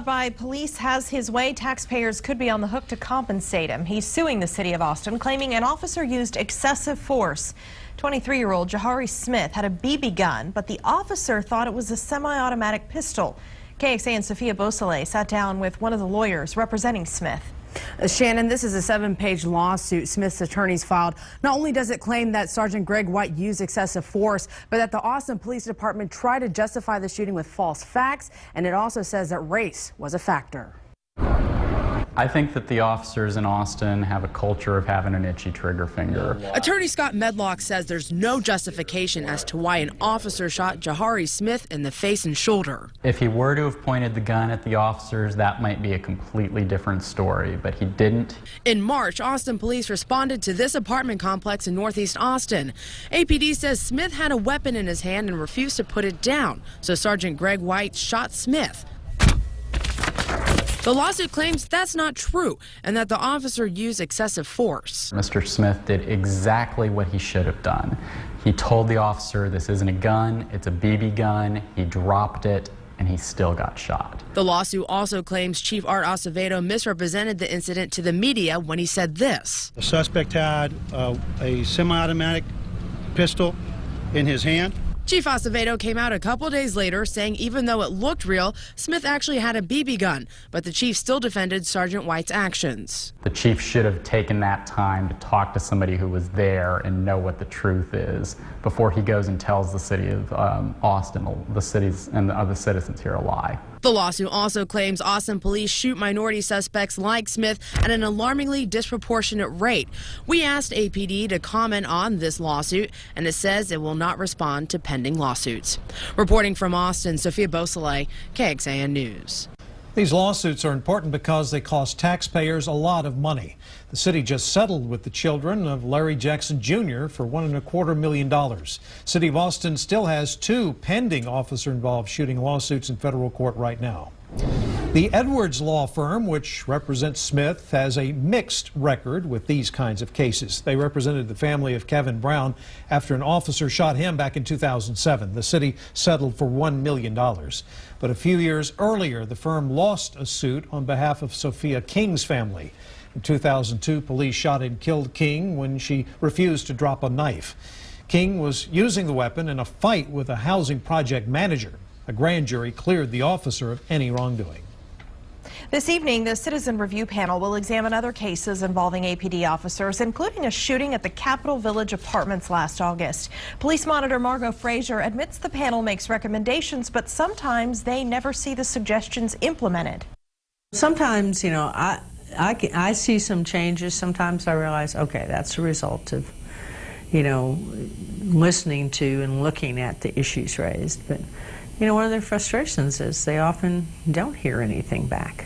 By police has his way, taxpayers could be on the hook to compensate him. He's suing the city of Austin, claiming an officer used excessive force. 23-year-old Jahari Smith had a BB gun, but the officer thought it was a semi-automatic pistol. KXA and Sophia Beausoleil sat down with one of the lawyers representing Smith. Shannon, this is a 7-page lawsuit Smith's attorneys filed. Not only does it claim that Sergeant Greg White used excessive force, but that the Austin Police Department tried to justify the shooting with false facts, and it also says that race was a factor. I think that the officers in Austin have a culture of having an itchy trigger finger. Attorney Scott Medlock says there's no justification as to why an officer shot Jahari Smith in the face and shoulder. If he were to have pointed the gun at the officers, that might be a completely different story, but he didn't. In March, Austin police responded to this apartment complex in Northeast Austin. APD says Smith had a weapon in his hand and refused to put it down, so Sergeant Greg White shot Smith. The lawsuit claims that's not true and that the officer used excessive force. Mr. Smith did exactly what he should have done. He told the officer this isn't a gun, it's a BB gun. He dropped it and he still got shot. The lawsuit also claims Chief Art Acevedo misrepresented the incident to the media when he said this. The suspect had a semi-automatic pistol in his hand. Chief Acevedo came out a couple days later saying even though it looked real, Smith actually had a BB gun, but the chief still defended Sergeant White's actions. The chief should have taken that time to talk to somebody who was there and know what the truth is before he goes and tells the city of Austin, the cities and the other citizens here, a lie. The lawsuit also claims Austin police shoot minority suspects like Smith at an alarmingly disproportionate rate. We asked APD to comment on this lawsuit, and it says it will not respond to pending lawsuits. Reporting from Austin, Sophia Beausoleil, KXAN News. These lawsuits are important because they cost taxpayers a lot of money. The city just settled with the children of Larry Jackson Jr. for $1.25 million. City of Austin still has 2 pending officer-involved shooting lawsuits in federal court right now. The Edwards law firm, which represents Smith, has a mixed record with these kinds of cases. They represented the family of Kevin Brown after an officer shot him back in 2007. The city settled for $1 million. But a few years earlier, the firm lost a suit on behalf of Sophia King's family. In 2002, police shot and killed King when she refused to drop a knife. King was using the weapon in a fight with a housing project manager. A grand jury cleared the officer of any wrongdoing. This evening, the Citizen Review Panel will examine other cases involving APD officers, including a shooting at the Capitol Village Apartments last August. Police Monitor Margot Frazier admits the panel makes recommendations, but sometimes they never see the suggestions implemented. Sometimes, you know, I see some changes. Sometimes I realize, okay, that's a result of, you know, listening to and looking at the issues raised. But, you know, one of their frustrations is they often don't hear anything back.